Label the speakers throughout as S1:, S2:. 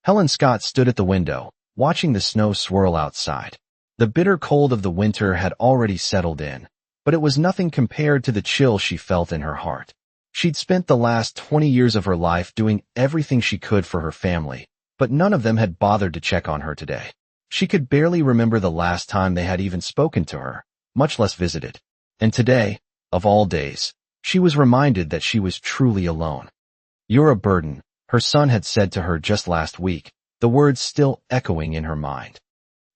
S1: Helen Scott stood at the window, watching the snow swirl outside. The bitter cold of the winter had already settled in, but it was nothing compared to the chill she felt in her heart. She'd spent the last 20 years of her life doing everything she could for her family, but none of them had bothered to check on her today. She could barely remember the last time they had even spoken to her, much less visited. And today, of all days, she was reminded that she was truly alone. "You're a burden," her son had said to her just last week, the words still echoing in her mind.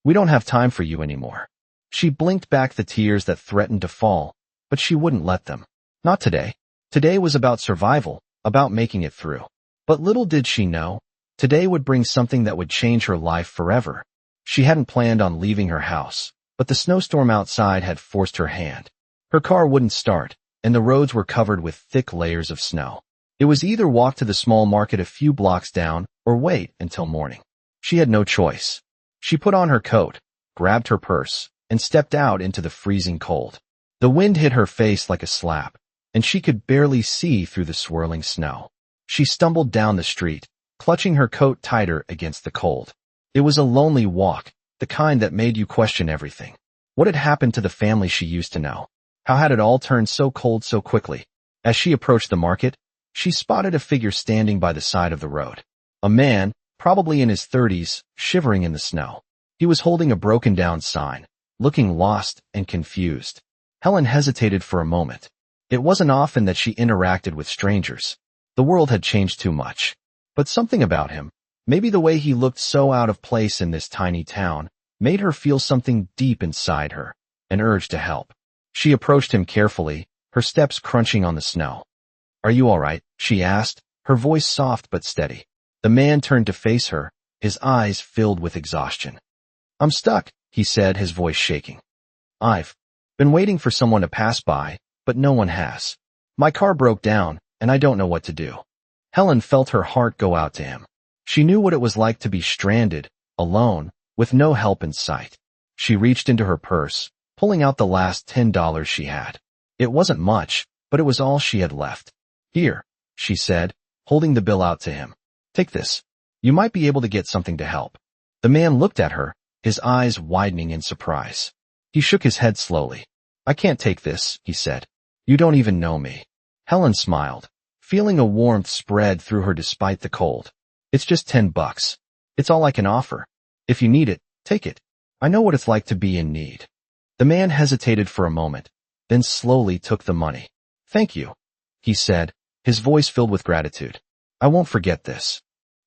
S1: "We don't have time for you anymore." She blinked back the tears that threatened to fall, but she wouldn't let them. Not today. Today was about survival, about making it through. But little did she know, today would bring something that would change her life forever. She hadn't planned on leaving her house, but the snowstorm outside had forced her hand. Her car wouldn't start, and the roads were covered with thick layers of snow. It was either walk to the small market a few blocks down or wait until morning. She had no choice. She put on her coat, grabbed her purse, and stepped out into the freezing cold. The wind hit her face like a slap, and she could barely see through the swirling snow. She stumbled down the street, clutching her coat tighter against the cold. It was a lonely walk, the kind that made you question everything. What had happened to the family she used to know? How had it all turned so cold so quickly? As she approached the market, she spotted a figure standing by the side of the road. A man, probably in his 30s, shivering in the snow. He was holding a broken-down sign, looking lost and confused. Helen hesitated for a moment. It wasn't often that she interacted with strangers. The world had changed too much. But something about him, maybe the way he looked so out of place in this tiny town, made her feel something deep inside her, an urge to help. She approached him carefully, her steps crunching on the snow. "Are you all right?" she asked, her voice soft but steady. The man turned to face her, his eyes filled with exhaustion. "I'm stuck," he said, his voice shaking. "I've been waiting for someone to pass by, but no one has. My car broke down, and I don't know what to do." Helen felt her heart go out to him. She knew what it was like to be stranded, alone, with no help in sight. She reached into her purse, pulling out the last $10 she had. It wasn't much, but it was all she had left. "Here," she said, holding the bill out to him. "Take this. You might be able to get something to help." The man looked at her, his eyes widening in surprise. He shook his head slowly. "I can't take this," he said. "You don't even know me." Helen smiled, feeling a warmth spread through her despite the cold. "It's just $10. It's all I can offer. If you need it, take it. I know what it's like to be in need." The man hesitated for a moment, then slowly took the money. "Thank you," he said, his voice filled with gratitude. "I won't forget this."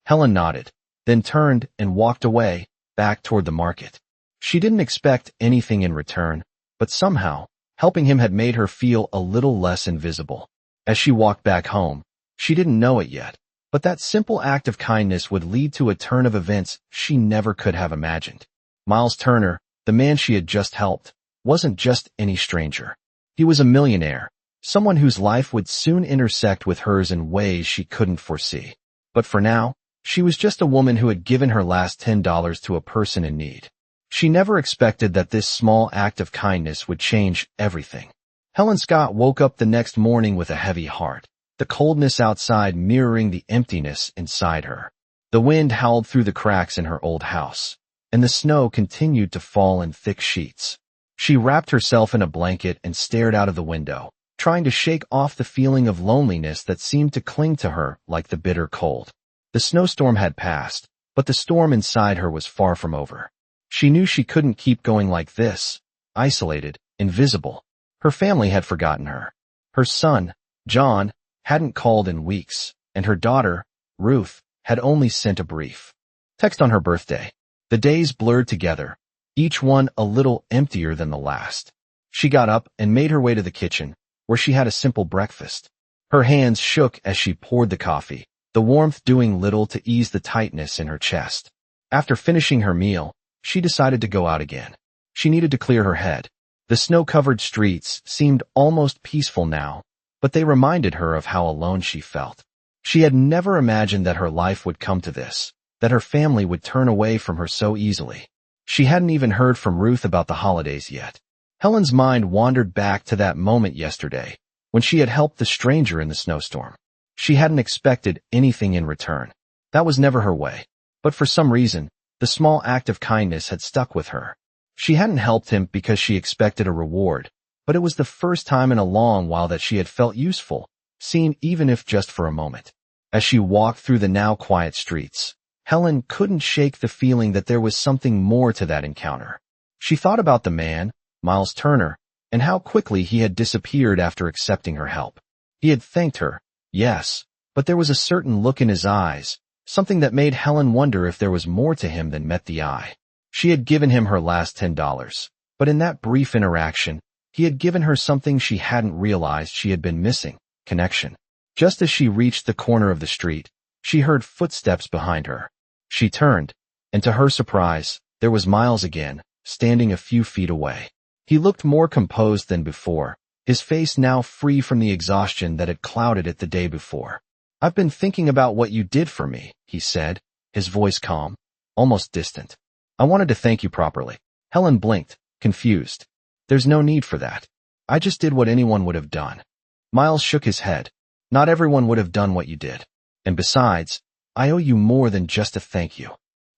S1: Helen nodded, then turned and walked away, back toward the market. She didn't expect anything in return, but somehow, helping him had made her feel a little less invisible. As she walked back home, she didn't know it yet, but that simple act of kindness would lead to a turn of events she never could have imagined. Miles Turner, the man she had just helped, wasn't just any stranger. He was a millionaire, someone whose life would soon intersect with hers in ways she couldn't foresee. But for now, she was just a woman who had given her last $10 to a person in need. She never expected that this small act of kindness would change everything. Helen Scott woke up the next morning with a heavy heart, the coldness outside mirroring the emptiness inside her. The wind howled through the cracks in her old house, and the snow continued to fall in thick sheets. She wrapped herself in a blanket and stared out of the window, trying to shake off the feeling of loneliness that seemed to cling to her like the bitter cold. The snowstorm had passed, but the storm inside her was far from over. She knew she couldn't keep going like this, isolated, invisible. Her family had forgotten her. Her son, John, hadn't called in weeks, and her daughter, Ruth, had only sent a brief text on her birthday. The days blurred together, each one a little emptier than the last. She got up and made her way to the kitchen, where she had a simple breakfast. Her hands shook as she poured the coffee, the warmth doing little to ease the tightness in her chest. After finishing her meal, she decided to go out again. She needed to clear her head. The snow-covered streets seemed almost peaceful now, but they reminded her of how alone she felt. She had never imagined that her life would come to this, that her family would turn away from her so easily. She hadn't even heard from Ruth about the holidays yet. Helen's mind wandered back to that moment yesterday, when she had helped the stranger in the snowstorm. She hadn't expected anything in return. That was never her way. But for some reason, the small act of kindness had stuck with her. She hadn't helped him because she expected a reward, but it was the first time in a long while that she had felt useful, seen even if just for a moment. As she walked through the now quiet streets, Helen couldn't shake the feeling that there was something more to that encounter. She thought about the man, Miles Turner, and how quickly he had disappeared after accepting her help. He had thanked her, yes, but there was a certain look in his eyes, something that made Helen wonder if there was more to him than met the eye. She had given him her last $10, but in that brief interaction, he had given her something she hadn't realized she had been missing: connection. Just as she reached the corner of the street, she heard footsteps behind her. She turned, and to her surprise, there was Miles again, standing a few feet away. He looked more composed than before, his face now free from the exhaustion that had clouded it the day before. "I've been thinking about what you did for me," he said, his voice calm, almost distant. "I wanted to thank you properly." Helen blinked, confused. "There's no need for that. I just did what anyone would have done." Miles shook his head. "Not everyone would have done what you did. And besides, I owe you more than just a thank you."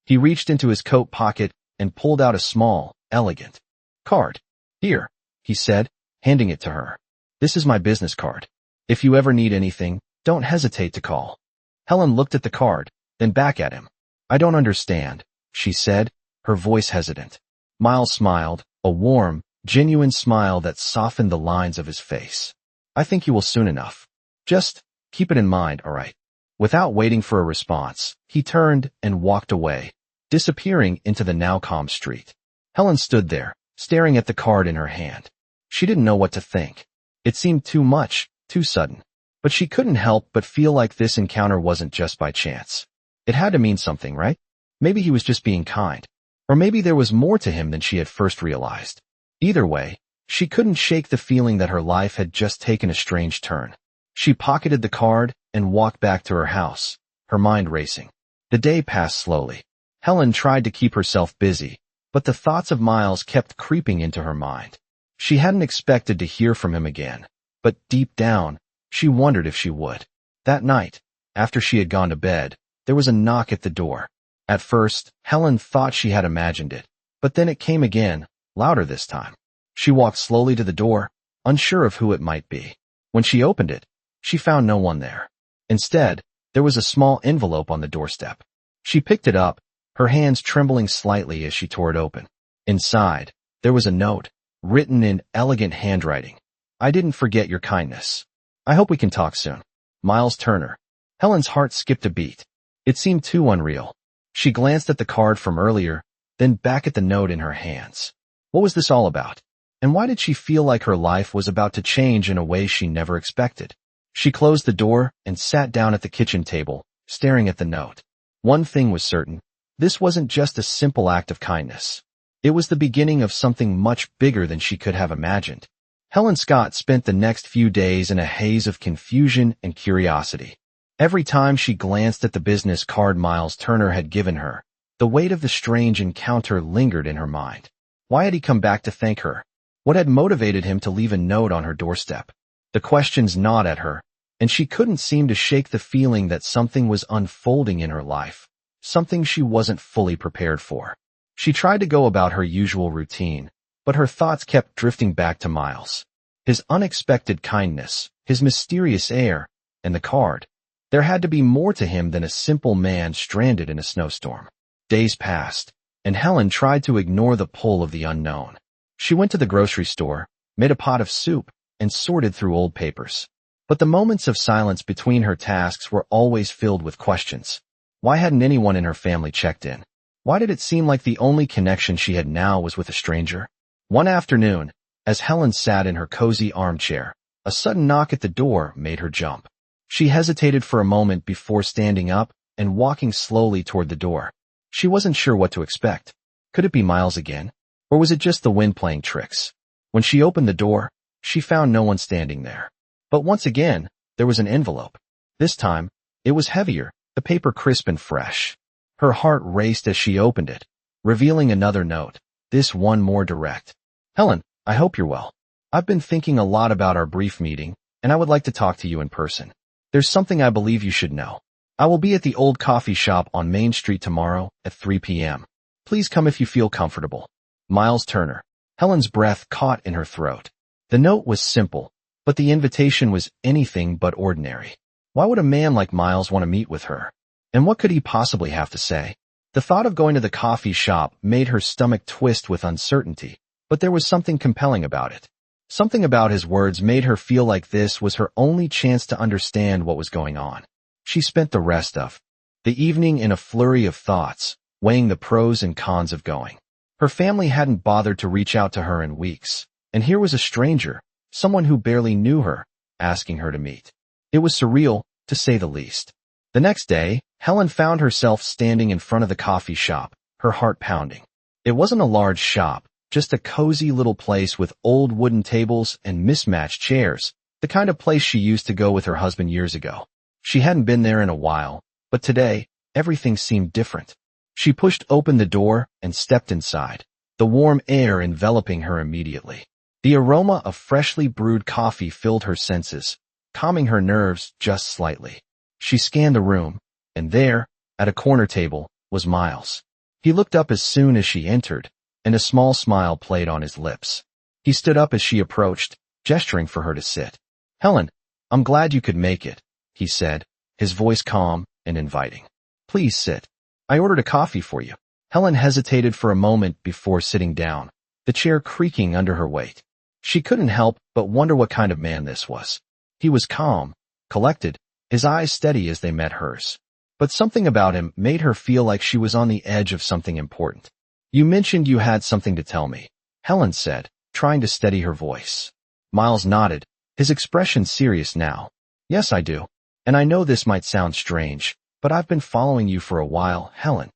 S1: He reached into his coat pocket and pulled out a small, elegant card. "Here," he said, handing it to her. "This is my business card. If you ever need anything, don't hesitate to call." Helen looked at the card, then back at him. "I don't understand," she said, her voice hesitant. Miles smiled, a warm, genuine smile that softened the lines of his face. "I think you will soon enough. Just keep it in mind, all right?" Without waiting for a response, he turned and walked away, disappearing into the now calm street. Helen stood there, staring at the card in her hand. She didn't know what to think. It seemed too much, too sudden. But she couldn't help but feel like this encounter wasn't just by chance. It had to mean something, right? Maybe he was just being kind. Or maybe there was more to him than she had first realized. Either way, she couldn't shake the feeling that her life had just taken a strange turn. She pocketed the card and walked back to her house, her mind racing. The day passed slowly. Helen tried to keep herself busy, but the thoughts of Miles kept creeping into her mind. She hadn't expected to hear from him again, but deep down, she wondered if she would. That night, after she had gone to bed, there was a knock at the door. At first, Helen thought she had imagined it, but then it came again, louder this time. She walked slowly to the door, unsure of who it might be. When she opened it, she found no one there. Instead, there was a small envelope on the doorstep. She picked it up, her hands trembling slightly as she tore it open. Inside, there was a note, written in elegant handwriting. "I didn't forget your kindness. I hope we can talk soon. Miles Turner." Helen's heart skipped a beat. It seemed too unreal. She glanced at the card from earlier, then back at the note in her hands. What was this all about? And why did she feel like her life was about to change in a way she never expected? She closed the door and sat down at the kitchen table, staring at the note. One thing was certain. This wasn't just a simple act of kindness. It was the beginning of something much bigger than she could have imagined. Helen Scott spent the next few days in a haze of confusion and curiosity. Every time she glanced at the business card Miles Turner had given her, the weight of the strange encounter lingered in her mind. Why had he come back to thank her? What had motivated him to leave a note on her doorstep? The questions gnawed at her, and she couldn't seem to shake the feeling that something was unfolding in her life, something she wasn't fully prepared for. She tried to go about her usual routine, but her thoughts kept drifting back to Miles. His unexpected kindness, his mysterious air, and the card. There had to be more to him than a simple man stranded in a snowstorm. Days passed, and Helen tried to ignore the pull of the unknown. She went to the grocery store, made a pot of soup, and sorted through old papers. But the moments of silence between her tasks were always filled with questions. Why hadn't anyone in her family checked in? Why did it seem like the only connection she had now was with a stranger? One afternoon, as Helen sat in her cozy armchair, a sudden knock at the door made her jump. She hesitated for a moment before standing up and walking slowly toward the door. She wasn't sure what to expect. Could it be Miles again? Or was it just the wind playing tricks? When she opened the door, she found no one standing there. But once again, there was an envelope. This time, it was heavier, the paper crisp and fresh. Her heart raced as she opened it, revealing another note, this one more direct. "Helen, I hope you're well. I've been thinking a lot about our brief meeting, and I would like to talk to you in person. There's something I believe you should know. I will be at the old coffee shop on Main Street tomorrow at 3 p.m. Please come if you feel comfortable. Miles Turner. Helen's breath caught in her throat. The note was simple, but the invitation was anything but ordinary. Why would a man like Miles want to meet with her? And what could he possibly have to say? The thought of going to the coffee shop made her stomach twist with uncertainty, but there was something compelling about it. Something about his words made her feel like this was her only chance to understand what was going on. She spent the rest of the evening in a flurry of thoughts, weighing the pros and cons of going. Her family hadn't bothered to reach out to her in weeks, and here was a stranger, someone who barely knew her, asking her to meet. It was surreal, to say the least. The next day, Helen found herself standing in front of the coffee shop, her heart pounding. It wasn't a large shop, just a cozy little place with old wooden tables and mismatched chairs, the kind of place she used to go with her husband years ago. She hadn't been there in a while, but today, everything seemed different. She pushed open the door and stepped inside, the warm air enveloping her immediately. The aroma of freshly brewed coffee filled her senses, calming her nerves just slightly. She scanned the room, and there, at a corner table, was Miles. He looked up as soon as she entered, and a small smile played on his lips. He stood up as she approached, gesturing for her to sit. "Helen, I'm glad you could make it," he said, his voice calm and inviting. "Please sit. I ordered a coffee for you." Helen hesitated for a moment before sitting down, the chair creaking under her weight. She couldn't help but wonder what kind of man this was. He was calm, collected, his eyes steady as they met hers. But something about him made her feel like she was on the edge of something important. "You mentioned you had something to tell me," Helen said, trying to steady her voice. Miles nodded, his expression serious now. "Yes, I do. And I know this might sound strange, but I've been following you for a while, Helen."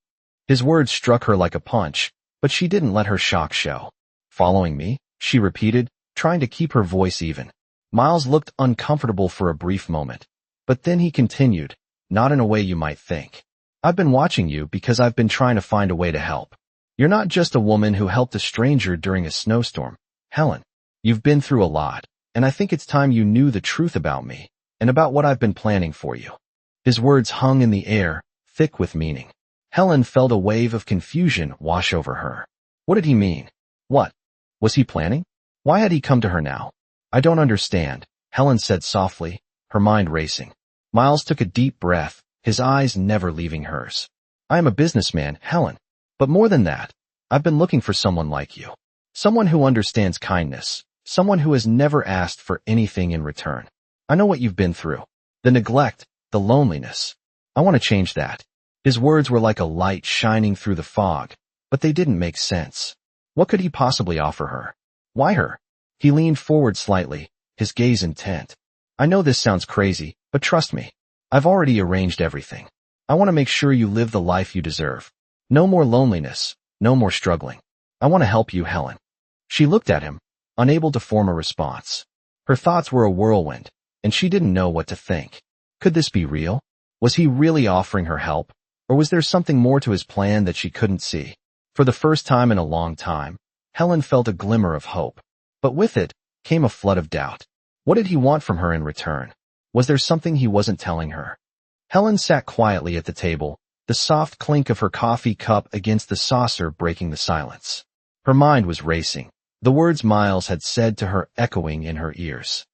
S1: His words struck her like a punch, but she didn't let her shock show. "Following me?" she repeated, trying to keep her voice even. Miles looked uncomfortable for a brief moment, but then he continued, "Not in a way you might think. I've been watching you because I've been trying to find a way to help. You're not just a woman who helped a stranger during a snowstorm, Helen. You've been through a lot, and I think it's time you knew the truth about me, and about what I've been planning for you." His words hung in the air, thick with meaning. Helen felt a wave of confusion wash over her. What did he mean? What was he planning? Why had he come to her now? "I don't understand," Helen said softly, her mind racing. Miles took a deep breath, his eyes never leaving hers. "I am a businessman, Helen. But more than that, I've been looking for someone like you. Someone who understands kindness, someone who has never asked for anything in return. I know what you've been through. The neglect, the loneliness. I want to change that." His words were like a light shining through the fog, but they didn't make sense. What could he possibly offer her? Why her? He leaned forward slightly, his gaze intent. "I know this sounds crazy, but trust me. I've already arranged everything. I want to make sure you live the life you deserve. No more loneliness, no more struggling. I want to help you, Helen." She looked at him, unable to form a response. Her thoughts were a whirlwind, and she didn't know what to think. Could this be real? Was he really offering her help, or was there something more to his plan that she couldn't see? For the first time in a long time, Helen felt a glimmer of hope. But with it came a flood of doubt. What did he want from her in return? Was there something he wasn't telling her? Helen sat quietly at the table, the soft clink of her coffee cup against the saucer breaking the silence. Her mind was racing, the words Miles had said to her echoing in her ears.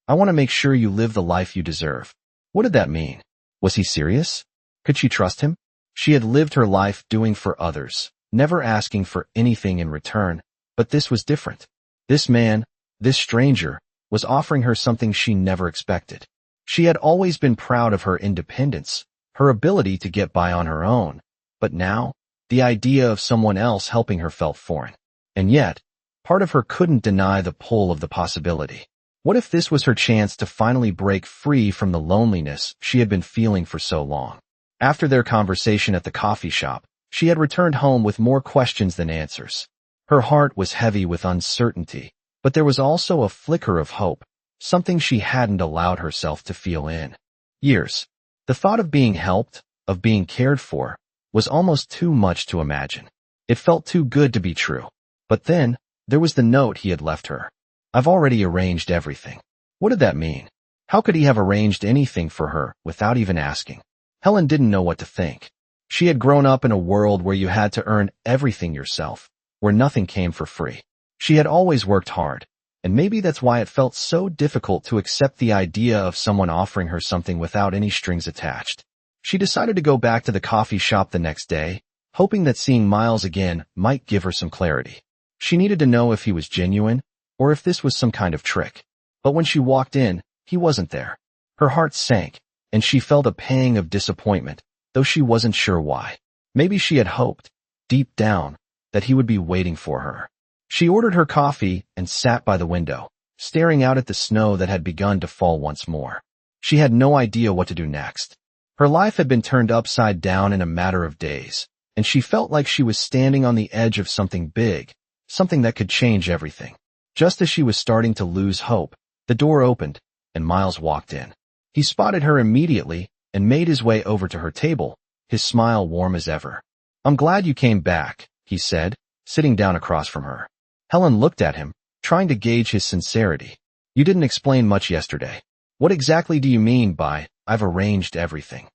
S1: "I want to make sure you live the life you deserve." What did that mean? Was he serious? Could she trust him? She had lived her life doing for others, never asking for anything in return, but this was different. This man, this stranger, was offering her something she never expected. She had always been proud of her independence, her ability to get by on her own, but now, the idea of someone else helping her felt foreign. And yet, part of her couldn't deny the pull of the possibility. What if this was her chance to finally break free from the loneliness she had been feeling for so long? After their conversation at the coffee shop, she had returned home with more questions than answers. Her heart was heavy with uncertainty, but there was also a flicker of hope, something she hadn't allowed herself to feel in years. The thought of being helped, of being cared for, was almost too much to imagine. It felt too good to be true. But then, there was the note he had left her. "I've already arranged everything." What did that mean? How could he have arranged anything for her without even asking? Helen didn't know what to think. She had grown up in a world where you had to earn everything yourself, where nothing came for free. She had always worked hard, and maybe that's why it felt so difficult to accept the idea of someone offering her something without any strings attached. She decided to go back to the coffee shop the next day, hoping that seeing Miles again might give her some clarity. She needed to know if he was genuine, or if this was some kind of trick. But when she walked in, he wasn't there. Her heart sank, and she felt a pang of disappointment, though she wasn't sure why. Maybe she had hoped, deep down, that he would be waiting for her. She ordered her coffee and sat by the window, staring out at the snow that had begun to fall once more. She had no idea what to do next. Her life had been turned upside down in a matter of days, and she felt like she was standing on the edge of something big, something that could change everything. Just as she was starting to lose hope, the door opened, and Miles walked in. He spotted her immediately and made his way over to her table, his smile warm as ever. "I'm glad you came back," he said, sitting down across from her. Helen looked at him, trying to gauge his sincerity. "You didn't explain much yesterday. What exactly do you mean by, 'I've arranged everything'?"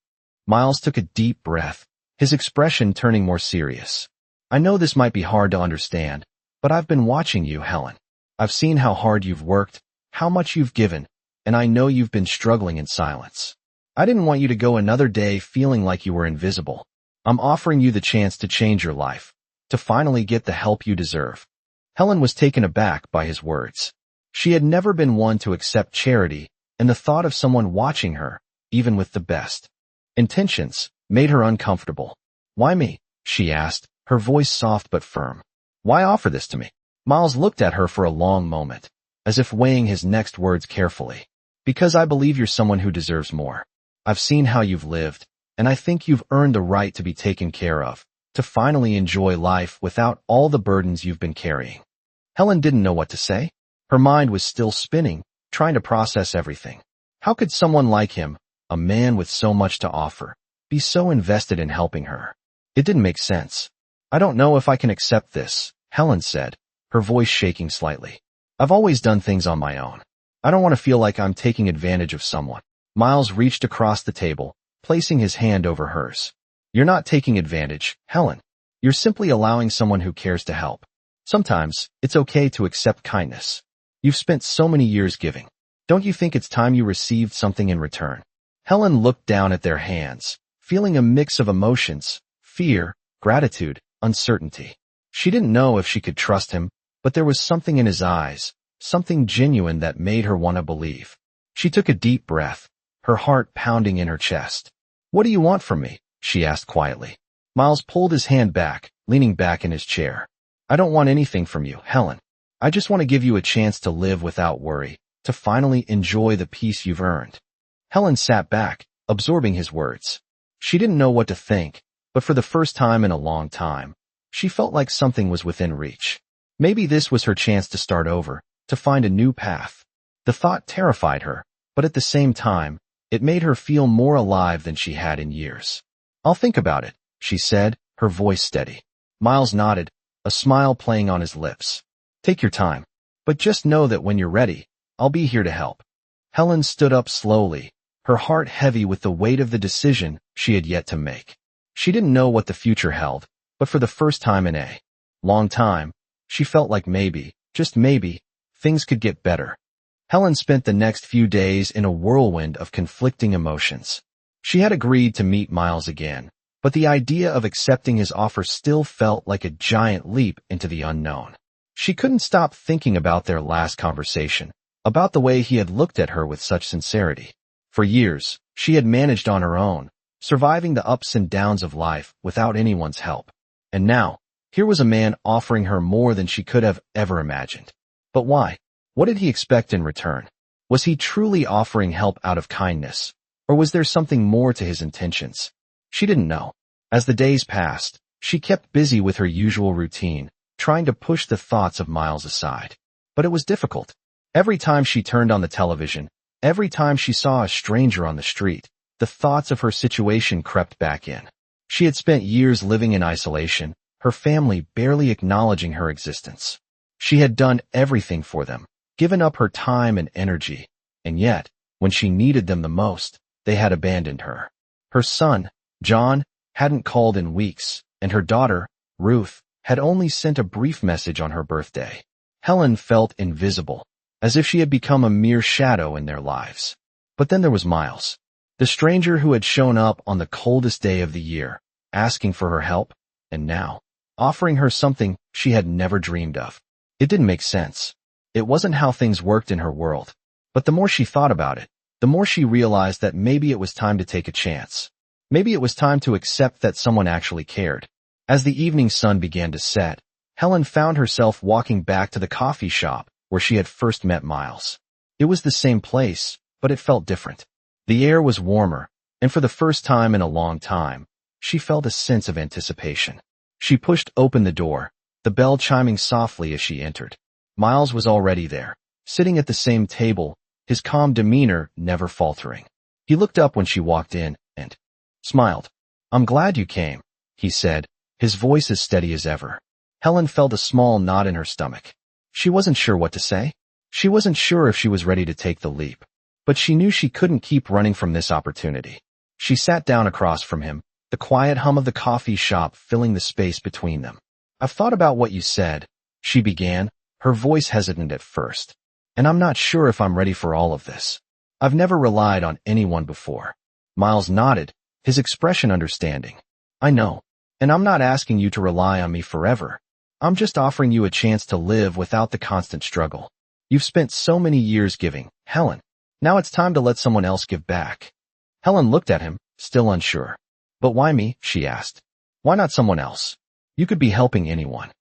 S1: Miles took a deep breath, his expression turning more serious. "I know this might be hard to understand, but I've been watching you, Helen. I've seen how hard you've worked, how much you've given, and I know you've been struggling in silence. I didn't want you to go another day feeling like you were invisible. I'm offering you the chance to change your life, to finally get the help you deserve." Helen was taken aback by his words. She had never been one to accept charity, and the thought of someone watching her, even with the best intentions, made her uncomfortable. "Why me?" she asked, her voice soft but firm. "Why offer this to me?" Miles looked at her for a long moment, as if weighing his next words carefully. "Because I believe you're someone who deserves more. I've seen how you've lived, and I think you've earned the right to be taken care of, to finally enjoy life without all the burdens you've been carrying." Helen didn't know what to say. Her mind was still spinning, trying to process everything. How could someone like him, a man with so much to offer, be so invested in helping her? It didn't make sense. "I don't know if I can accept this," Helen said, her voice shaking slightly. "I've always done things on my own. I don't want to feel like I'm taking advantage of someone." Miles reached across the table, placing his hand over hers. "You're not taking advantage, Helen. You're simply allowing someone who cares to help. Sometimes, it's okay to accept kindness. You've spent so many years giving. Don't you think it's time you received something in return?" Helen looked down at their hands, feeling a mix of emotions, fear, gratitude, uncertainty. She didn't know if she could trust him, but there was something in his eyes, something genuine that made her want to believe. She took a deep breath, her heart pounding in her chest. "What do you want from me?" she asked quietly. Miles pulled his hand back, leaning back in his chair. "I don't want anything from you, Helen. I just want to give you a chance to live without worry, to finally enjoy the peace you've earned." Helen sat back, absorbing his words. She didn't know what to think, but for the first time in a long time, she felt like something was within reach. Maybe this was her chance to start over, to find a new path. The thought terrified her, but at the same time, it made her feel more alive than she had in years. "I'll think about it," she said, her voice steady. Miles nodded, a smile playing on his lips. "Take your time. But just know that when you're ready, I'll be here to help." Helen stood up slowly, her heart heavy with the weight of the decision she had yet to make. She didn't know what the future held, but for the first time in a long time, she felt like maybe, just maybe, things could get better. Helen spent the next few days in a whirlwind of conflicting emotions. She had agreed to meet Miles again, but the idea of accepting his offer still felt like a giant leap into the unknown. She couldn't stop thinking about their last conversation, about the way he had looked at her with such sincerity. For years, she had managed on her own, surviving the ups and downs of life without anyone's help. And now, here was a man offering her more than she could have ever imagined. But why? What did he expect in return? Was he truly offering help out of kindness, or was there something more to his intentions? She didn't know. As the days passed, she kept busy with her usual routine, trying to push the thoughts of Miles aside. But it was difficult. Every time she turned on the television, every time she saw a stranger on the street, the thoughts of her situation crept back in. She had spent years living in isolation, her family barely acknowledging her existence. She had done everything for them, given up her time and energy, and yet, when she needed them the most, they had abandoned her. Her son, John, hadn't called in weeks, and her daughter, Ruth, had only sent a brief message on her birthday. Helen felt invisible, as if she had become a mere shadow in their lives. But then there was Miles, the stranger who had shown up on the coldest day of the year, asking for her help, and now, offering her something she had never dreamed of. It didn't make sense. It wasn't how things worked in her world. But the more she thought about it, the more she realized that maybe it was time to take a chance. Maybe it was time to accept that someone actually cared. As the evening sun began to set, Helen found herself walking back to the coffee shop where she had first met Miles. It was the same place, but it felt different. The air was warmer, and for the first time in a long time, she felt a sense of anticipation. She pushed open the door, the bell chiming softly as she entered. Miles was already there, sitting at the same table, his calm demeanor never faltering. He looked up when she walked in and smiled. "I'm glad you came," he said, his voice as steady as ever. Helen felt a small knot in her stomach. She wasn't sure what to say. She wasn't sure if she was ready to take the leap. But she knew she couldn't keep running from this opportunity. She sat down across from him, the quiet hum of the coffee shop filling the space between them. "I've thought about what you said," she began, her voice hesitant at first. "And I'm not sure if I'm ready for all of this. I've never relied on anyone before." Miles nodded, his expression understanding. "I know. And I'm not asking you to rely on me forever. I'm just offering you a chance to live without the constant struggle. You've spent so many years giving, Helen. Now it's time to let someone else give back." Helen looked at him, still unsure. "But why me?" she asked. "Why not someone else? You could be helping anyone."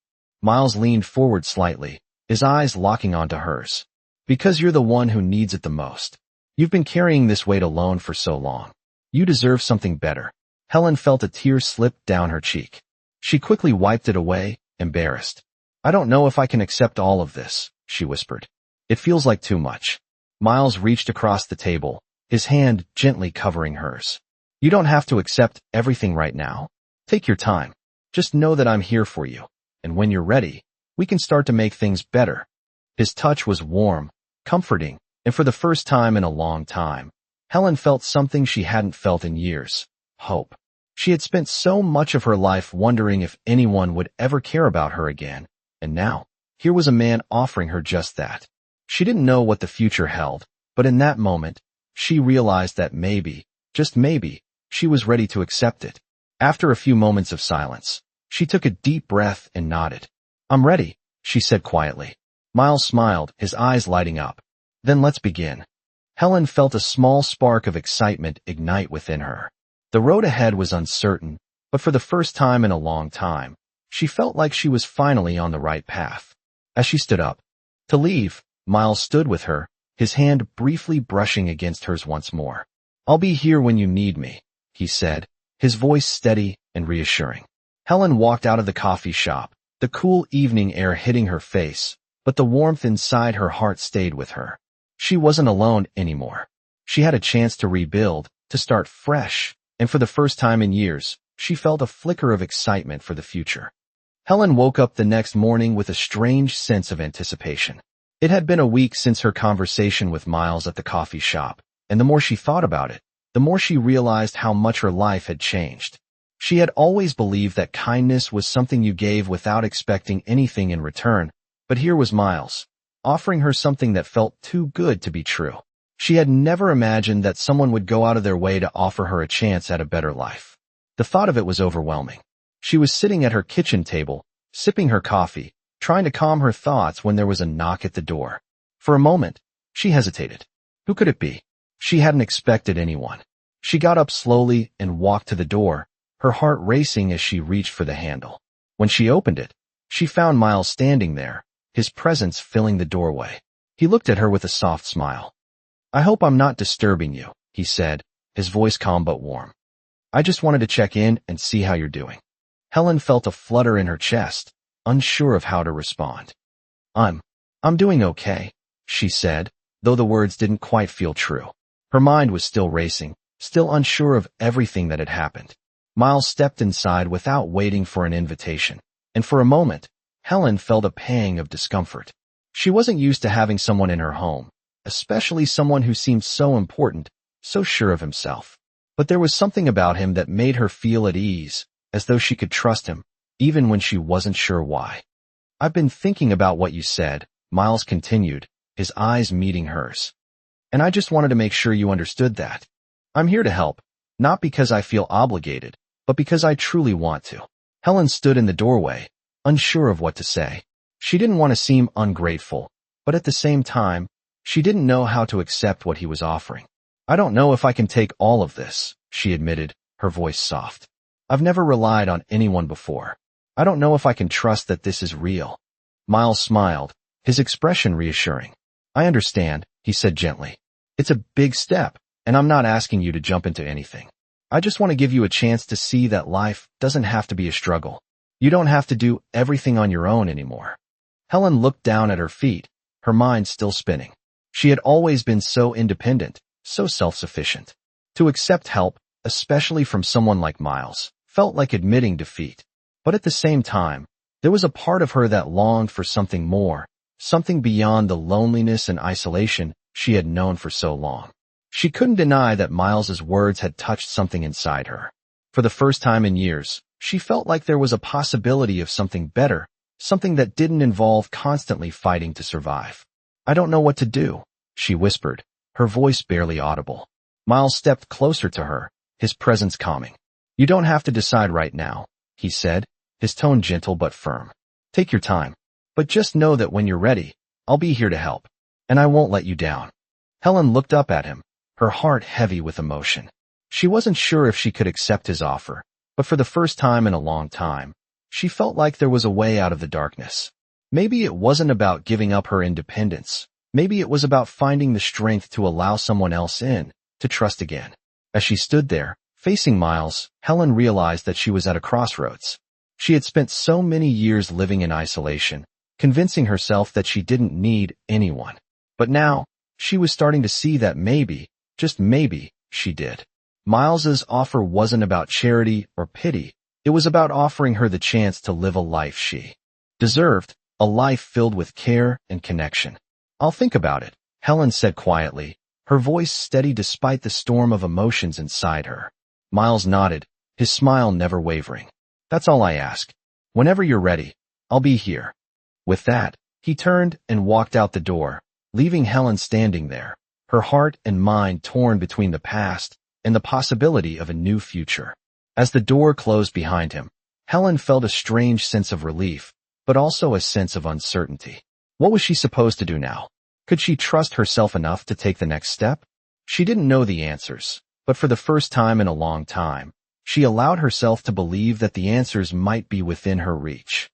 S1: Miles leaned forward slightly, his eyes locking onto hers. "Because you're the one who needs it the most. You've been carrying this weight alone for so long. You deserve something better." Helen felt a tear slip down her cheek. She quickly wiped it away, embarrassed. "I don't know if I can accept all of this," she whispered. "It feels like too much." Miles reached across the table, his hand gently covering hers. "You don't have to accept everything right now. Take your time. Just know that I'm here for you. And when you're ready, we can start to make things better." His touch was warm, comforting, and for the first time in a long time, Helen felt something she hadn't felt in years: hope. She had spent so much of her life wondering if anyone would ever care about her again, and now, here was a man offering her just that. She didn't know what the future held, but in that moment, she realized that maybe, just maybe, she was ready to accept it. After a few moments of silence, she took a deep breath and nodded. "I'm ready," she said quietly. Miles smiled, his eyes lighting up. "Then let's begin." Helen felt a small spark of excitement ignite within her. The road ahead was uncertain, but for the first time in a long time, she felt like she was finally on the right path. As she stood up to leave, Miles stood with her, his hand briefly brushing against hers once more. "I'll be here when you need me," he said, his voice steady and reassuring. Helen walked out of the coffee shop, the cool evening air hitting her face, but the warmth inside her heart stayed with her. She wasn't alone anymore. She had a chance to rebuild, to start fresh, and for the first time in years, she felt a flicker of excitement for the future. Helen woke up the next morning with a strange sense of anticipation. It had been a week since her conversation with Miles at the coffee shop, and the more she thought about it, the more she realized how much her life had changed. She had always believed that kindness was something you gave without expecting anything in return, but here was Miles, offering her something that felt too good to be true. She had never imagined that someone would go out of their way to offer her a chance at a better life. The thought of it was overwhelming. She was sitting at her kitchen table, sipping her coffee, trying to calm her thoughts when there was a knock at the door. For a moment, she hesitated. Who could it be? She hadn't expected anyone. She got up slowly and walked to the door, her heart racing as she reached for the handle. When she opened it, she found Miles standing there, his presence filling the doorway. He looked at her with a soft smile. "I hope I'm not disturbing you," he said, his voice calm but warm. "I just wanted to check in and see how you're doing." Helen felt a flutter in her chest, unsure of how to respond. I'm doing okay," she said, though the words didn't quite feel true. Her mind was still racing, still unsure of everything that had happened. Miles stepped inside without waiting for an invitation, and for a moment, Helen felt a pang of discomfort. She wasn't used to having someone in her home, especially someone who seemed so important, so sure of himself. But there was something about him that made her feel at ease, as though she could trust him, even when she wasn't sure why. "I've been thinking about what you said," Miles continued, his eyes meeting hers. "And I just wanted to make sure you understood that. I'm here to help, not because I feel obligated, but because I truly want to." Helen stood in the doorway, unsure of what to say. She didn't want to seem ungrateful, but at the same time, she didn't know how to accept what he was offering. "I don't know if I can take all of this," she admitted, her voice soft. "I've never relied on anyone before. I don't know if I can trust that this is real." Miles smiled, his expression reassuring. "I understand," he said gently. "It's a big step, and I'm not asking you to jump into anything. I just want to give you a chance to see that life doesn't have to be a struggle. You don't have to do everything on your own anymore." Helen looked down at her feet, her mind still spinning. She had always been so independent, so self-sufficient. To accept help, especially from someone like Miles, felt like admitting defeat. But at the same time, there was a part of her that longed for something more, something beyond the loneliness and isolation she had known for so long. She couldn't deny that Miles's words had touched something inside her. For the first time in years, she felt like there was a possibility of something better, something that didn't involve constantly fighting to survive. "I don't know what to do," she whispered, her voice barely audible. Miles stepped closer to her, his presence calming. "You don't have to decide right now," he said, his tone gentle but firm. "Take your time. But just know that when you're ready, I'll be here to help. And I won't let you down." Helen looked up at him, her heart heavy with emotion. She wasn't sure if she could accept his offer, but for the first time in a long time, she felt like there was a way out of the darkness. Maybe it wasn't about giving up her independence. Maybe it was about finding the strength to allow someone else in, to trust again. As she stood there, facing Miles, Helen realized that she was at a crossroads. She had spent so many years living in isolation, convincing herself that she didn't need anyone. But now, she was starting to see that maybe, just maybe, she did. Miles's offer wasn't about charity or pity. It was about offering her the chance to live a life she deserved, a life filled with care and connection. "I'll think about it," Helen said quietly, her voice steady despite the storm of emotions inside her. Miles nodded, his smile never wavering. "That's all I ask. Whenever you're ready, I'll be here." With that, he turned and walked out the door, leaving Helen standing there, her heart and mind torn between the past and the possibility of a new future. As the door closed behind him, Helen felt a strange sense of relief, but also a sense of uncertainty. What was she supposed to do now? Could she trust herself enough to take the next step? She didn't know the answers, but for the first time in a long time, she allowed herself to believe that the answers might be within her reach.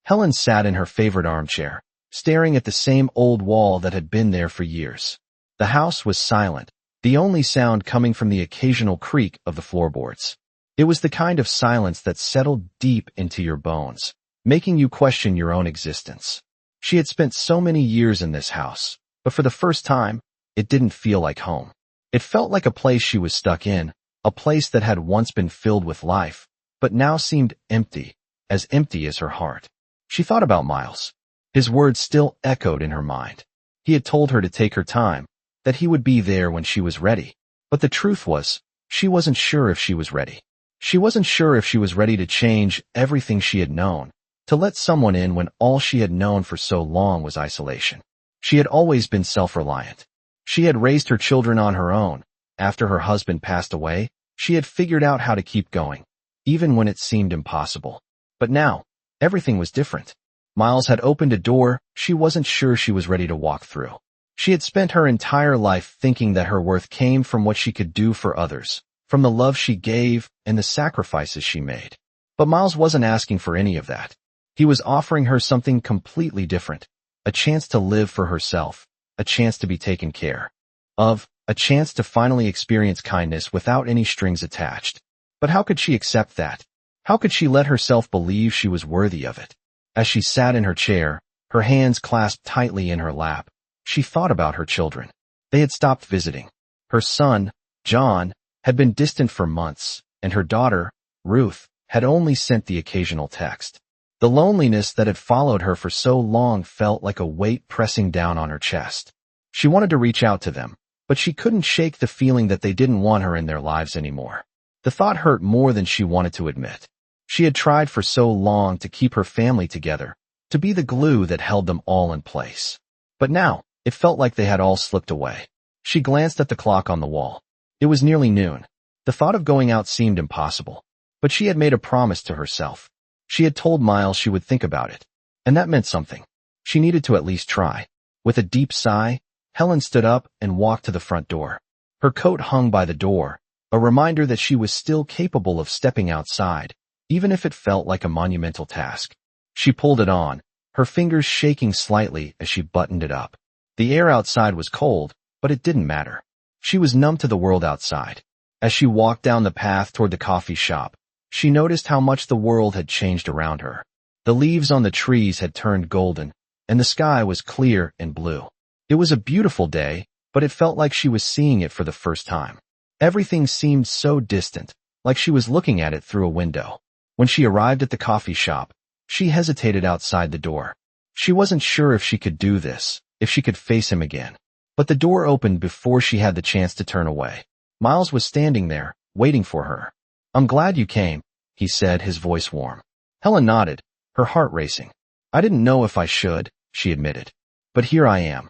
S1: Helen sat in her favorite armchair, staring at the same old wall that had been there for years. The house was silent, the only sound coming from the occasional creak of the floorboards. It was the kind of silence that settled deep into your bones, making you question your own existence. She had spent so many years in this house, but for the first time, it didn't feel like home. It felt like a place she was stuck in, a place that had once been filled with life, but now seemed empty as her heart. She thought about Miles. His words still echoed in her mind. He had told her to take her time, that he would be there when she was ready. But the truth was, she wasn't sure if she was ready. She wasn't sure if she was ready to change everything she had known, to let someone in when all she had known for so long was isolation. She had always been self-reliant. She had raised her children on her own. After her husband passed away, she had figured out how to keep going, even when it seemed impossible. But now, everything was different. Miles had opened a door she wasn't sure she was ready to walk through. She had spent her entire life thinking that her worth came from what she could do for others, from the love she gave and the sacrifices she made. But Miles wasn't asking for any of that. He was offering her something completely different, a chance to live for herself, a chance to be taken care of, a chance to finally experience kindness without any strings attached. But how could she accept that? How could she let herself believe she was worthy of it? As she sat in her chair, her hands clasped tightly in her lap, she thought about her children. They had stopped visiting. Her son, John, had been distant for months, and her daughter, Ruth, had only sent the occasional text. The loneliness that had followed her for so long felt like a weight pressing down on her chest. She wanted to reach out to them, but she couldn't shake the feeling that they didn't want her in their lives anymore. The thought hurt more than she wanted to admit. She had tried for so long to keep her family together, to be the glue that held them all in place. But now, it felt like they had all slipped away. She glanced at the clock on the wall. It was nearly noon. The thought of going out seemed impossible. But she had made a promise to herself. She had told Miles she would think about it. And that meant something. She needed to at least try. With a deep sigh, Helen stood up and walked to the front door. Her coat hung by the door, a reminder that she was still capable of stepping outside, even if it felt like a monumental task. She pulled it on, her fingers shaking slightly as she buttoned it up. The air outside was cold, but it didn't matter. She was numb to the world outside. As she walked down the path toward the coffee shop, she noticed how much the world had changed around her. The leaves on the trees had turned golden, and the sky was clear and blue. It was a beautiful day, but it felt like she was seeing it for the first time. Everything seemed so distant, like she was looking at it through a window. When she arrived at the coffee shop, she hesitated outside the door. She wasn't sure if she could do this, if she could face him again. But the door opened before she had the chance to turn away. Miles was standing there, waiting for her. "I'm glad you came," he said, his voice warm. Helen nodded, her heart racing. "I didn't know if I should," she admitted. "But here I am."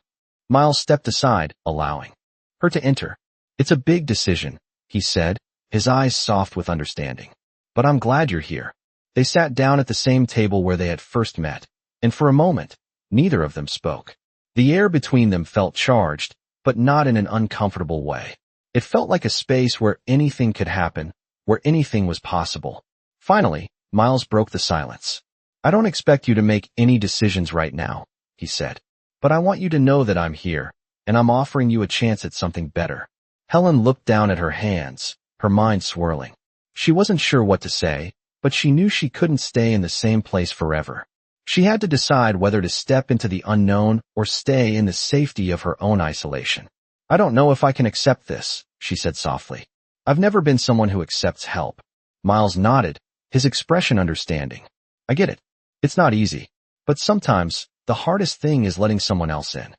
S1: Miles stepped aside, allowing her to enter. "It's a big decision," he said, his eyes soft with understanding. "But I'm glad you're here." They sat down at the same table where they had first met, and for a moment, neither of them spoke. The air between them felt charged, but not in an uncomfortable way. It felt like a space where anything could happen, where anything was possible. Finally, Miles broke the silence. "I don't expect you to make any decisions right now," he said. "But I want you to know that I'm here, and I'm offering you a chance at something better." Helen looked down at her hands, her mind swirling. She wasn't sure what to say, but she knew she couldn't stay in the same place forever. She had to decide whether to step into the unknown or stay in the safety of her own isolation. "I don't know if I can accept this," she said softly. "I've never been someone who accepts help." Miles nodded, his expression understanding. "I get it. It's not easy. But sometimes, the hardest thing is letting someone else in."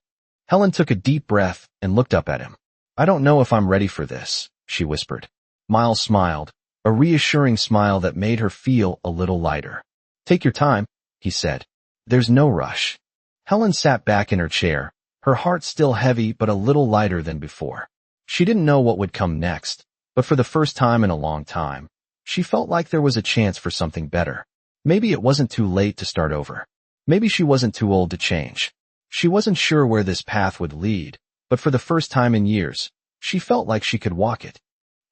S1: Helen took a deep breath and looked up at him. "I don't know if I'm ready for this," she whispered. Miles smiled, a reassuring smile that made her feel a little lighter. "Take your time," he said. "There's no rush." Helen sat back in her chair, her heart still heavy but a little lighter than before. She didn't know what would come next, but for the first time in a long time, she felt like there was a chance for something better. Maybe it wasn't too late to start over. Maybe she wasn't too old to change. She wasn't sure where this path would lead, but for the first time in years, she felt like she could walk it.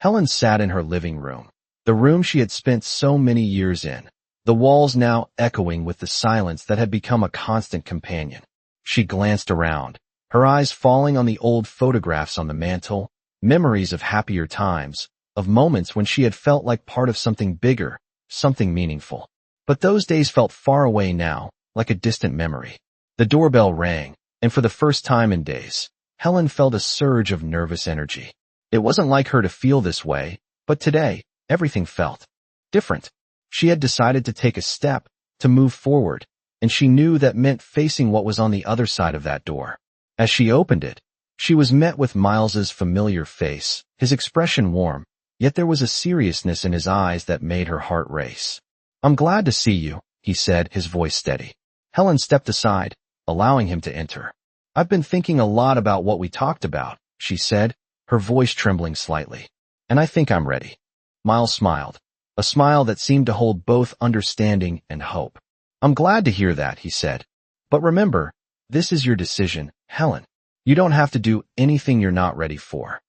S1: Helen sat in her living room, the room she had spent so many years in, the walls now echoing with the silence that had become a constant companion. She glanced around, her eyes falling on the old photographs on the mantel, memories of happier times, of moments when she had felt like part of something bigger, something meaningful. But those days felt far away now, like a distant memory. The doorbell rang, and for the first time in days, Helen felt a surge of nervous energy. It wasn't like her to feel this way, but today, everything felt different. She had decided to take a step, to move forward, and she knew that meant facing what was on the other side of that door. As she opened it, she was met with Miles's familiar face, his expression warm, yet there was a seriousness in his eyes that made her heart race. "I'm glad to see you," he said, his voice steady. Helen stepped aside, allowing him to enter. "I've been thinking a lot about what we talked about," she said, her voice trembling slightly. "And I think I'm ready." Miles smiled, a smile that seemed to hold both understanding and hope. "I'm glad to hear that," he said. "But remember, this is your decision, Helen. You don't have to do anything you're not ready for."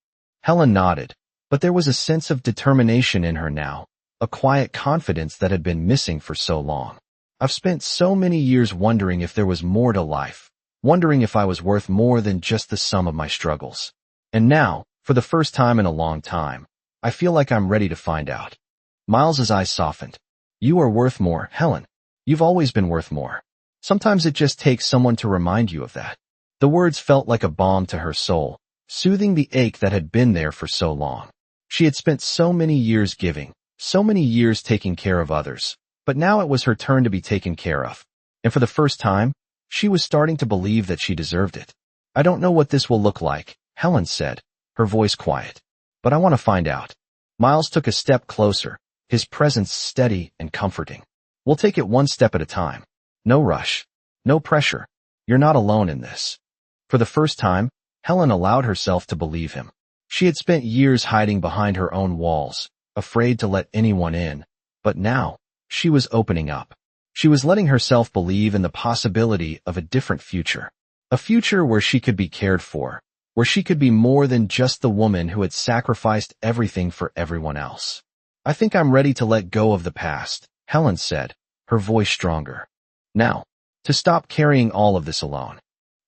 S1: Helen nodded, but there was a sense of determination in her now, a quiet confidence that had been missing for so long. "I've spent so many years wondering if there was more to life, wondering if I was worth more than just the sum of my struggles. And now, for the first time in a long time, I feel like I'm ready to find out." Miles's eyes softened. "You are worth more, Helen. You've always been worth more. Sometimes it just takes someone to remind you of that." The words felt like a balm to her soul, soothing the ache that had been there for so long. She had spent so many years giving, so many years taking care of others, but now it was her turn to be taken care of. And for the first time, she was starting to believe that she deserved it. "I don't know what this will look like," Helen said, her voice quiet. But I want to find out. Miles took a step closer, his presence steady and comforting. We'll take it one step at a time. No rush. No pressure. You're not alone in this. For the first time, Helen allowed herself to believe him. She had spent years hiding behind her own walls, afraid to let anyone in, but now, she was opening up. She was letting herself believe in the possibility of a different future. A future where she could be cared for, where she could be more than just the woman who had sacrificed everything for everyone else. I think I'm ready to let go of the past, Helen said, her voice stronger. Now, to stop carrying all of this alone.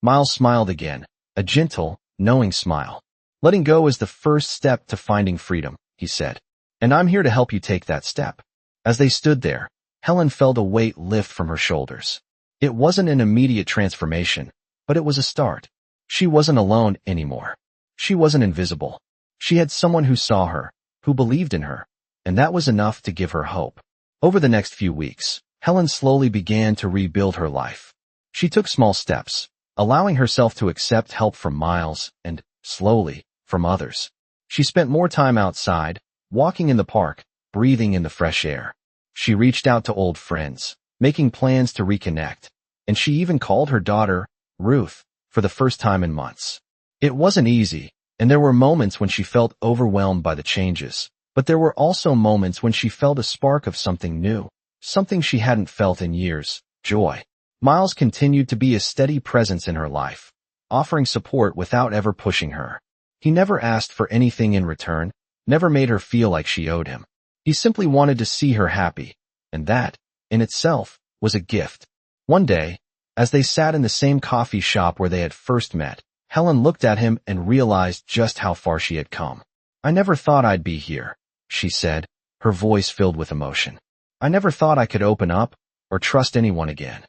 S1: Miles smiled again, a gentle, knowing smile. Letting go is the first step to finding freedom, he said. And I'm here to help you take that step. As they stood there, Helen felt a weight lift from her shoulders. It wasn't an immediate transformation, but it was a start. She wasn't alone anymore. She wasn't invisible. She had someone who saw her, who believed in her, and that was enough to give her hope. Over the next few weeks, Helen slowly began to rebuild her life. She took small steps, allowing herself to accept help from Miles and, slowly, from others. She spent more time outside, walking in the park, breathing in the fresh air. She reached out to old friends, making plans to reconnect, and she even called her daughter, Ruth, for the first time in months. It wasn't easy, and there were moments when she felt overwhelmed by the changes, but there were also moments when she felt a spark of something new, something she hadn't felt in years, joy. Miles continued to be a steady presence in her life, offering support without ever pushing her. He never asked for anything in return, never made her feel like she owed him. He simply wanted to see her happy, and that, in itself, was a gift. One day, as they sat in the same coffee shop where they had first met, Helen looked at him and realized just how far she had come. I never thought I'd be here, she said, her voice filled with emotion. I never thought I could open up or trust anyone again.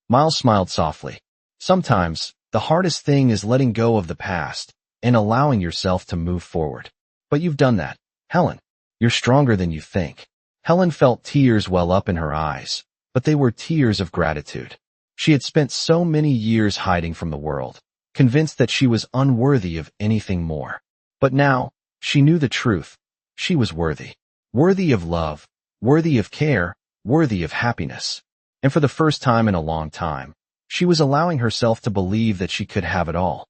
S1: Miles smiled softly. Sometimes, the hardest thing is letting go of the past and allowing yourself to move forward. But you've done that, Helen. You're stronger than you think. Helen felt tears well up in her eyes, but they were tears of gratitude. She had spent so many years hiding from the world, convinced that she was unworthy of anything more. But now, she knew the truth. She was worthy. Worthy of love, worthy of care, worthy of happiness. And for the first time in a long time, she was allowing herself to believe that she could have it all.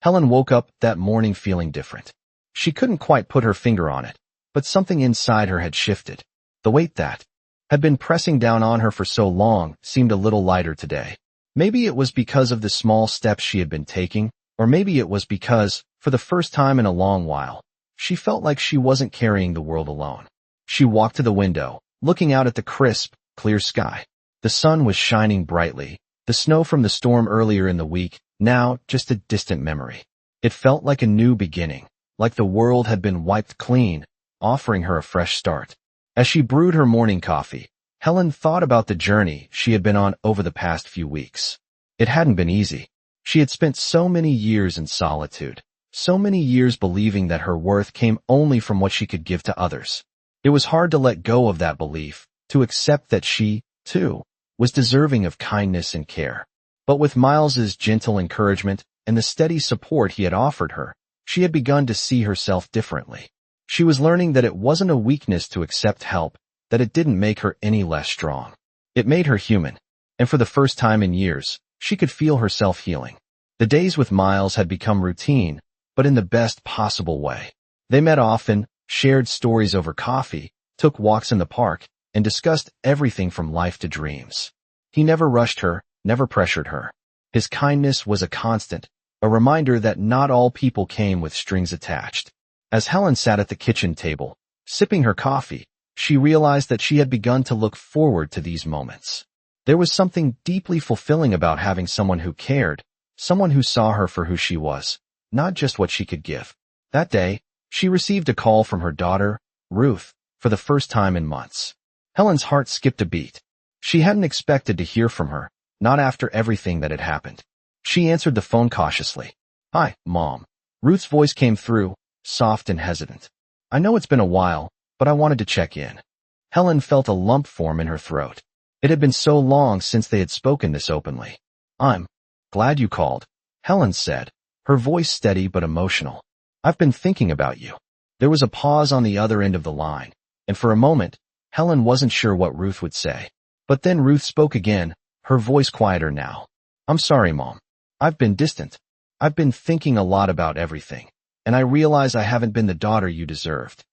S1: Helen woke up that morning feeling different. She couldn't quite put her finger on it, but something inside her had shifted. The weight that had been pressing down on her for so long seemed a little lighter today. Maybe it was because of the small steps she had been taking, or maybe it was because, for the first time in a long while, she felt like she wasn't carrying the world alone. She walked to the window, looking out at the crisp, clear sky. The sun was shining brightly, the snow from the storm earlier in the week, now just a distant memory. It felt like a new beginning, like the world had been wiped clean, offering her a fresh start. As she brewed her morning coffee, Helen thought about the journey she had been on over the past few weeks. It hadn't been easy. She had spent so many years in solitude, so many years believing that her worth came only from what she could give to others. It was hard to let go of that belief, to accept that she, too, was deserving of kindness and care. But with Miles's gentle encouragement and the steady support he had offered her, she had begun to see herself differently. She was learning that it wasn't a weakness to accept help, that it didn't make her any less strong. It made her human, and for the first time in years, she could feel herself healing. The days with Miles had become routine, but in the best possible way. They met often, shared stories over coffee, took walks in the park, and discussed everything from life to dreams. He never rushed her, never pressured her. His kindness was a constant, a reminder that not all people came with strings attached. As Helen sat at the kitchen table, sipping her coffee, she realized that she had begun to look forward to these moments. There was something deeply fulfilling about having someone who cared, someone who saw her for who she was, not just what she could give. That day, she received a call from her daughter, Ruth, for the first time in months. Helen's heart skipped a beat. She hadn't expected to hear from her, not after everything that had happened. She answered the phone cautiously. "Hi, Mom." Ruth's voice came through, soft and hesitant. "I know it's been a while, but I wanted to check in." Helen felt a lump form in her throat. It had been so long since they had spoken this openly. "I'm glad you called," Helen said, her voice steady but emotional. I've been thinking about you. There was a pause on the other end of the line, and for a moment, Helen wasn't sure what Ruth would say. But then Ruth spoke again, her voice quieter now. I'm sorry, Mom. I've been distant. I've been thinking a lot about everything, and I realize I haven't been the daughter you deserved.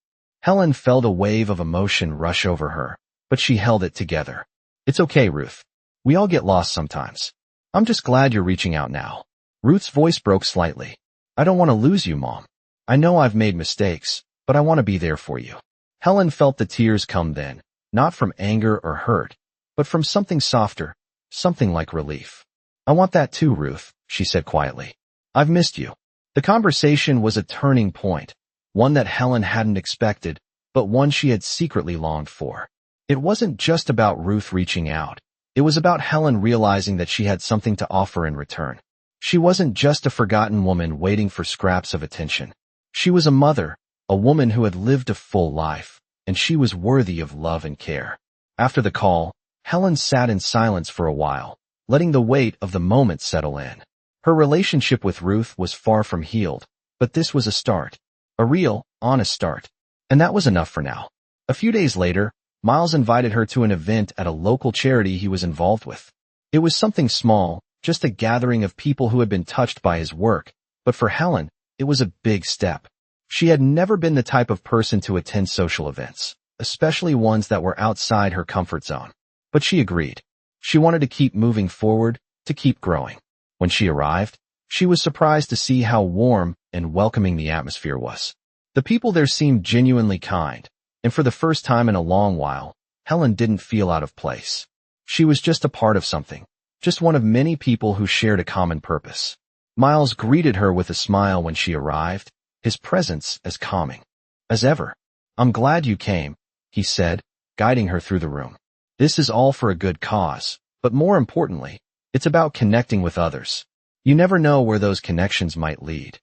S1: Helen felt a wave of emotion rush over her, but she held it together. It's okay, Ruth. We all get lost sometimes. I'm just glad you're reaching out now. Ruth's voice broke slightly. I don't want to lose you, Mom. I know I've made mistakes, but I want to be there for you. Helen felt the tears come then, not from anger or hurt, but from something softer, something like relief. I want that too, Ruth, she said quietly. I've missed you. The conversation was a turning point, one that Helen hadn't expected, but one she had secretly longed for. It wasn't just about Ruth reaching out. It was about Helen realizing that she had something to offer in return. She wasn't just a forgotten woman waiting for scraps of attention. She was a mother, a woman who had lived a full life, and she was worthy of love and care. After the call, Helen sat in silence for a while, letting the weight of the moment settle in. Her relationship with Ruth was far from healed, but this was a start. A real, honest start. And that was enough for now. A few days later, Miles invited her to an event at a local charity he was involved with. It was something small, just a gathering of people who had been touched by his work, but for Helen, it was a big step. She had never been the type of person to attend social events, especially ones that were outside her comfort zone. But she agreed. She wanted to keep moving forward, to keep growing. When she arrived, she was surprised to see how warm and welcoming the atmosphere was. The people there seemed genuinely kind, and for the first time in a long while, Helen didn't feel out of place. She was just a part of something, just one of many people who shared a common purpose. Miles greeted her with a smile when she arrived, his presence as calming as ever. I'm glad you came, he said, guiding her through the room. This is all for a good cause, but more importantly, it's about connecting with others. You never know where those connections might lead.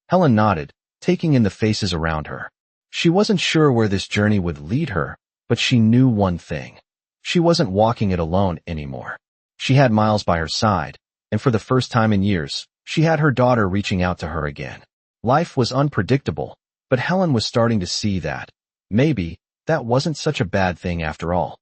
S1: Helen nodded, taking in the faces around her. She wasn't sure where this journey would lead her, but she knew one thing. She wasn't walking it alone anymore. She had Miles by her side, and for the first time in years, she had her daughter reaching out to her again. Life was unpredictable, but Helen was starting to see that maybe that wasn't such a bad thing after all.